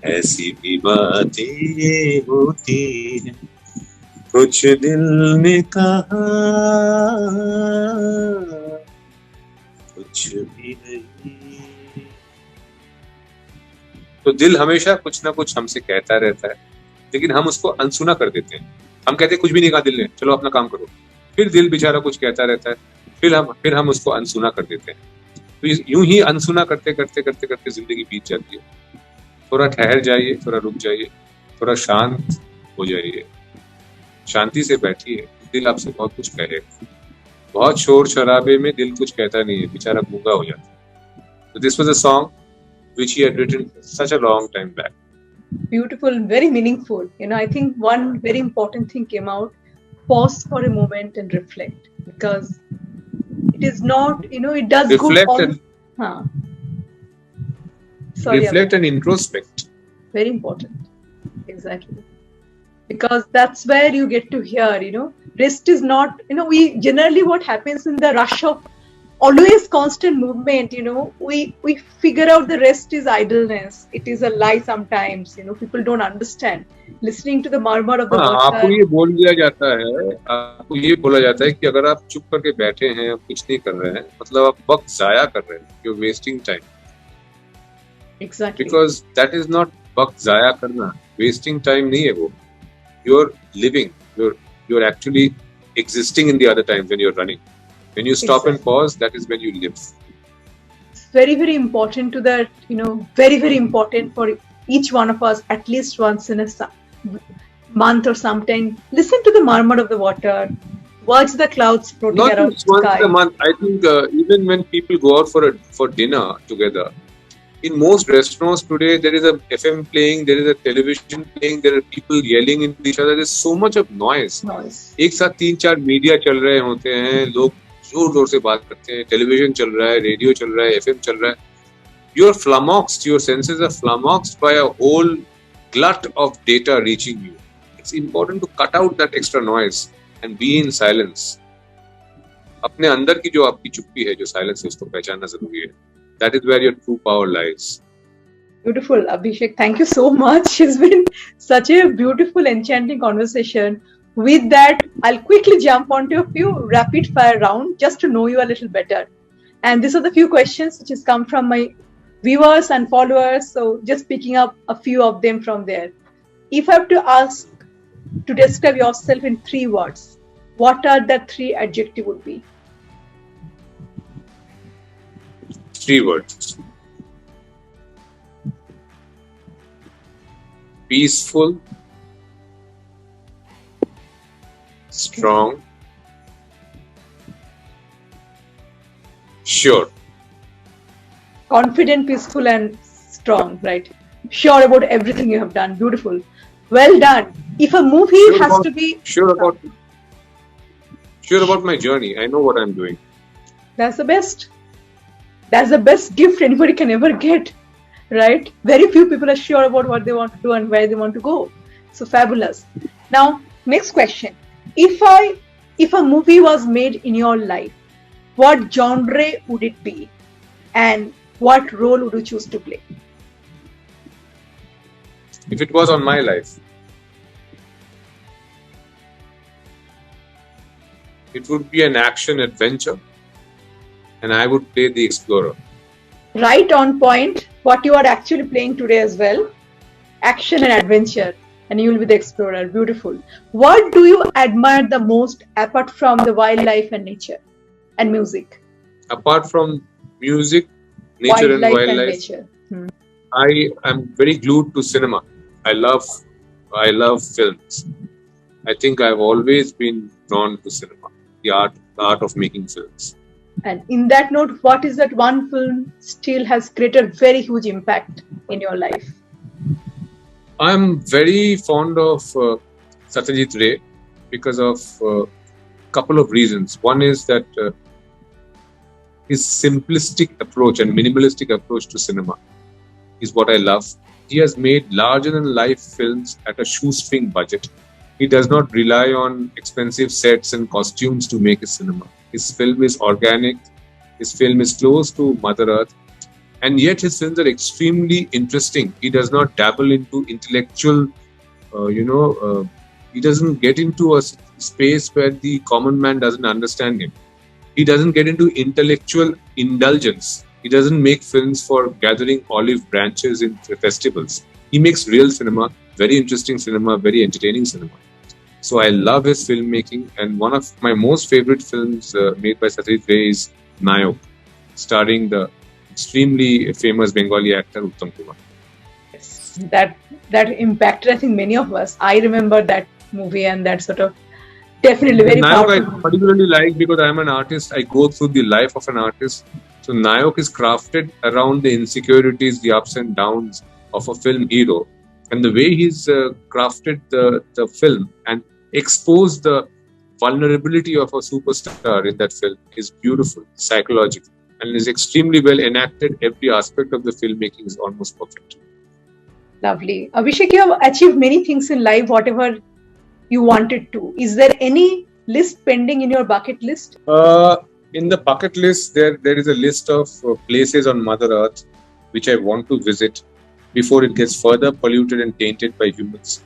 ऐसी भी बातें होती हैं, कुछ दिल ने कहा, कुछ भी नहीं. तो दिल हमेशा कुछ ना कुछ हमसे कहता रहता है, लेकिन हम उसको अनसुना कर देते हैं. हम कहते हैं कुछ भी नहीं कहा दिल ने, चलो अपना काम करो. फिर दिल बेचारा कुछ कहता रहता है, फिर हम उसको अनसुना कर देते हैं. तो यूं ही अनसुना करते करते करते करते जिंदगी बीत जाती है. थोड़ा ठहर जाइए, थोड़ा रुक जाइए, थोड़ा शांत हो जाइए, शांति से बैठिए. दिल आपसे बहुत कुछ कहेगा. बहुत शोर शराबे में दिल कुछ कहता नहीं है, बेचारा गूंगा हो जाता है. So this was a song which he had written such a long time back. Beautiful, very meaningful. I think one very important thing came out. Pause for a moment and reflect, because it is not, it does reflect good. Reflect and introspect. Very important. Exactly. Because that's where you get to hear, rest is not, we generally, what happens in the rush of always constant movement, we figure out the rest is idleness. It is a lie sometimes, people don't understand. Listening to the murmur of the water. आपको ये बोला जाता है कि अगर आप चुप करके बैठे हैं, आप कुछ नहीं कर रहे हैं, मतलब आप वक्त जाया कर रहे हैं. You're wasting time. Exactly. Because that is not वक्त जाया करना. Wasting time नहीं है वो. You're living. You're actually existing in the other times when you're running. When you stop and pause, that is when you live. It's very, very important to that, very, very important for each one of us, at least once in a month or sometime. Listen to the murmur of the water. Watch the clouds floating Not around just the once sky. a month. I think even when people go out for dinner together, in most restaurants today, there is a FM playing, there is a television playing, there are people yelling into each other. There's so much of noise. एक साथ 3-4 media चल रहे होते हैं, लोग जोर-जोर से बात करते हैं, टेलीविजन चल रहा है, रेडियो चल रहा है, FM चल रहा है. You're flummoxed, your senses are flummoxed by a whole glut of data reaching you. It's important to cut out that extra noise and be in silence. अपने अंदर की जो आपकी चुप्पी है, जो साइलेंस है, उसको पहचानना जरूरी है. That is where your true power lies. Beautiful, Abhishek. Thank you so much. It's been such a beautiful, enchanting conversation. With that, I'll quickly jump onto a few rapid fire round just to know you a little better. And these are the few questions which has come from my viewers and followers. So just picking up a few of them from there. If I have to ask to describe yourself in 3 words, what are the 3 adjectives would be? 3 words. Peaceful, strong, sure. Confident, peaceful, and strong, right? Sure about everything you have done. Beautiful. Well done. If a movie has to be sure about my journey. I know what I'm doing. That's the best. That's the best gift anybody can ever get, right? Very few people are sure about what they want to do and where they want to go. So fabulous. Now, next question. If a movie was made in your life, what genre would it be? And what role would you choose to play? If it was on my life, it would be an action adventure, and I would play the explorer. Right on point. What you are actually playing today as well. Action and adventure. And you will be the explorer. Beautiful. What do you admire the most apart from the wildlife and nature and music? Apart from music, nature and wildlife, nature. I am very glued to cinema. I love films. I think I've always been drawn to cinema, the art of making films. And in that note, what is that one film still has created very huge impact in your life? I'm very fond of Satyajit Ray because of a couple of reasons. One is that his simplistic approach and minimalistic approach to cinema is what I love. He has made larger-than-life films at a shoestring budget. He does not rely on expensive sets and costumes to make his cinema. His film is organic. His film is close to Mother Earth. And yet his films are extremely interesting. He does not dabble into intellectual, he doesn't get into a space where the common man doesn't understand him. He doesn't get into intellectual indulgence. He doesn't make films for gathering olive branches in festivals. He makes real cinema, very interesting cinema, very entertaining cinema. So I love his filmmaking, and one of my most favorite films made by Satyajit Ray is Nayok, starring the extremely famous Bengali actor Uttam Kumar. Yes, that impacted, I think, many of us. I remember that movie, and that sort of definitely very powerful. Nayok I particularly like because I'm an artist. I go through the life of an artist. So Nayok is crafted around the insecurities, the ups and downs of a film hero, and the way he's crafted the film and exposed the vulnerability of a superstar in that film is beautiful, psychological, and is extremely well enacted. Every aspect of the filmmaking is almost perfect. Lovely. Abhishek, you have achieved many things in life, whatever you wanted to. Is there any list pending in your bucket list? In the bucket list, there is a list of places on Mother Earth which I want to visit before it gets further polluted and tainted by humans.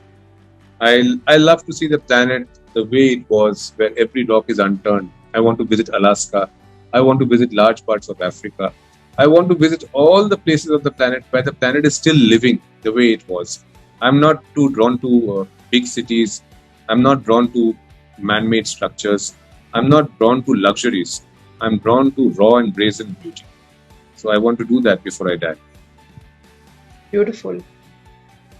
I love to see the planet the way it was, where every rock is unturned. I want to visit Alaska. I want to visit large parts of Africa. I want to visit all the places of the planet where the planet is still living the way it was. I'm not too drawn to big cities. I'm not drawn to man-made structures. I'm not drawn to luxuries. I'm drawn to raw and brazen beauty. So I want to do that before I die. Beautiful.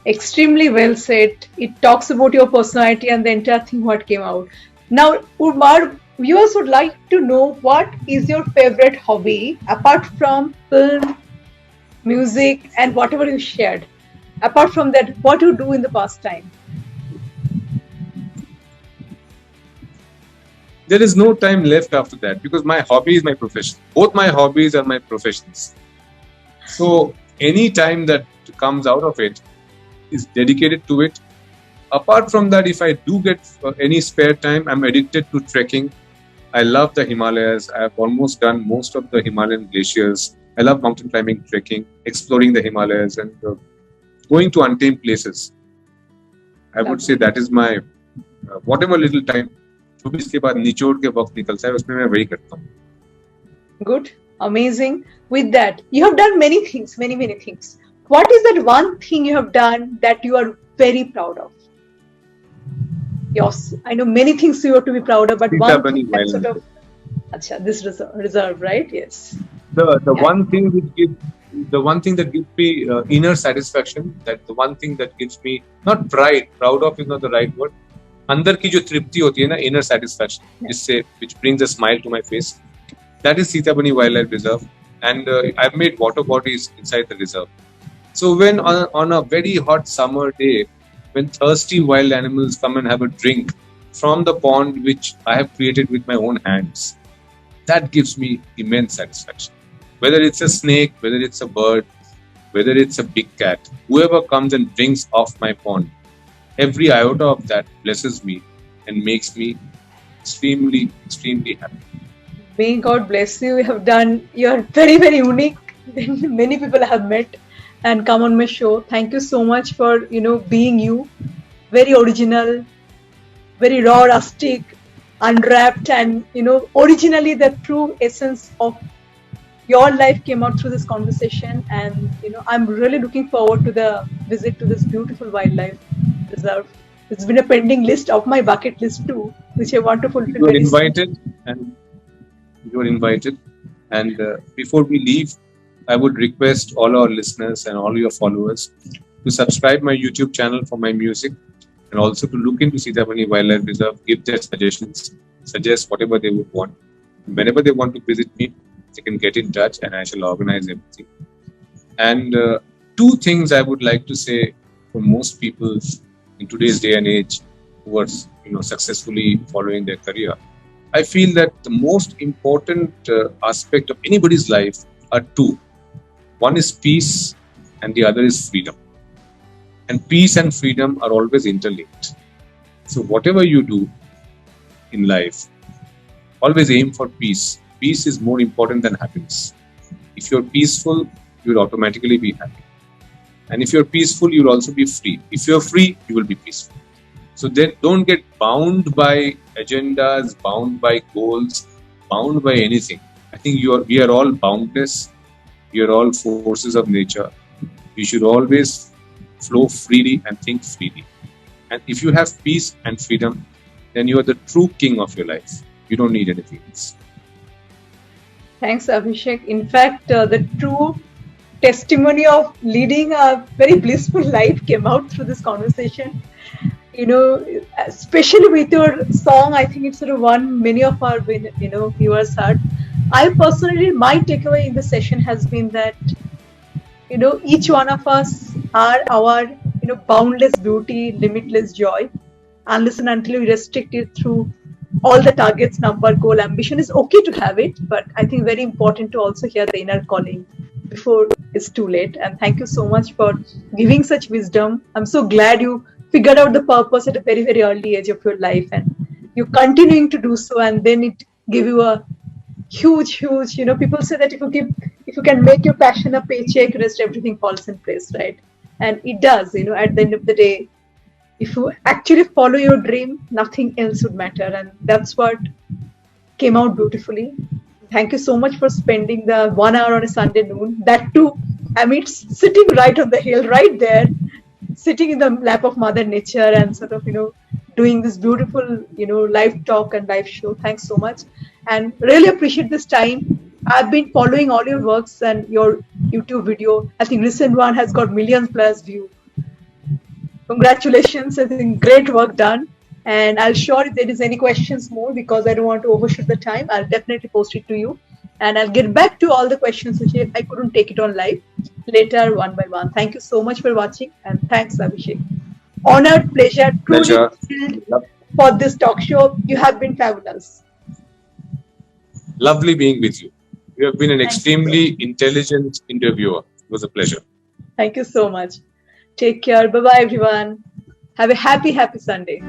Extremely well said. It talks about your personality and the entire thing what came out. Now, Umar, viewers would like to know what is your favorite hobby apart from film, music, and whatever you shared. Apart from that, what do you do in the pastime? There is no time left after that because my hobby is my profession. Both my hobbies are my professions. So any time that comes out of it, is dedicated to it. Apart from that, if I do get any spare time, I'm addicted to trekking. I love the Himalayas. I have almost done most of the Himalayan glaciers. I love mountain climbing, trekking, exploring the Himalayas, and going to untamed places. I would say that is my whatever little time. जो भी इसके बाद निचोड़ के वक्त निकलता है उसमें मैं वही करता हूँ. Good, amazing. With that, you have done many things, many things. What is that one thing you have done that you are very proud of? Yes, I know many things you have to be proud of, but one thing that sort of, this reserve, right? Yes. The one thing that gives me inner satisfaction, that the one thing that gives me not pride, proud of is not the right word. अंदर की जो तृप्ति होती है ना, inner satisfaction, जिससे which brings a smile to my face. That is Sitapani Wildlife Reserve, and I've made water bodies inside the reserve. So when on a very hot summer day, when thirsty wild animals come and have a drink from the pond which I have created with my own hands, that gives me immense satisfaction. Whether it's a snake, whether it's a bird, whether it's a big cat, whoever comes and drinks off my pond, every iota of that blesses me and makes me extremely happy. May God bless you. You're very unique. Many people have met and come on my show. Thank you so much for being you. Very original, very raw, rustic, unwrapped, and originally the true essence of your life came out through this conversation. And I'm really looking forward to the visit to this beautiful wildlife reserve. It's been a pending list of my bucket list too, which I want to fulfill. You're invited, and before we leave, I would request all our listeners and all your followers to subscribe my YouTube channel for my music, and also to look into Sitapani Wildlife Reserve, give their suggestions, suggest whatever they would want. Whenever they want to visit me, they can get in touch and I shall organize everything. And two things I would like to say for most people in today's day and age who are successfully following their career. I feel that the most important aspect of anybody's life are two. One is peace and the other is freedom. And peace and freedom are always interlinked. So whatever you do in life, always aim for peace. Peace is more important than happiness. If you're peaceful, you'll automatically be happy. And if you're peaceful, you'll also be free. If you're free, you will be peaceful. So then don't get bound by agendas, bound by goals, bound by anything. I think we are all boundless. We are all forces of nature. You should always flow freely and think freely. And if you have peace and freedom, then you are the true king of your life. You don't need anything else. Thanks, Abhishek. In fact, the true testimony of leading a very blissful life came out through this conversation. Especially with your song, I think it's sort of one many of our viewers heard. I personally, my takeaway in the session has been that each one of us are our boundless beauty, limitless joy, unless and until we restrict it through all the targets, number, goal, ambition. Is okay to have it, but I think very important to also hear the inner calling before it's too late. And thank you so much for giving such wisdom. I'm so glad you figured out the purpose at a very early age of your life, and you're continuing to do so, and then it gave you a huge people say that if you can make your passion a paycheck, rest everything falls in place, right? And it does. At the end of the day, if you actually follow your dream, nothing else would matter, and that's what came out beautifully. Thank you so much for spending the 1 hour on a Sunday noon, that too amidst sitting right on the hill, right there, sitting in the lap of Mother Nature, and sort of doing this beautiful live talk and live show. Thanks so much, and really appreciate this time. I've been following all your works and your YouTube video. I think recent one has got millions plus view. Congratulations! I think great work done. And I'll sure if there is any questions more, because I don't want to overshoot the time, I'll definitely post it to you. And I'll get back to all the questions which I couldn't take it on live later, one by one. Thank you so much for watching, and thanks, Abhishek. Honored, pleasure, truly thrilled for this talk show. You have been fabulous. Lovely being with you. You have been an extremely intelligent interviewer. It was a pleasure. Thank you so much. Take care. Bye bye, everyone. Have a happy Sunday.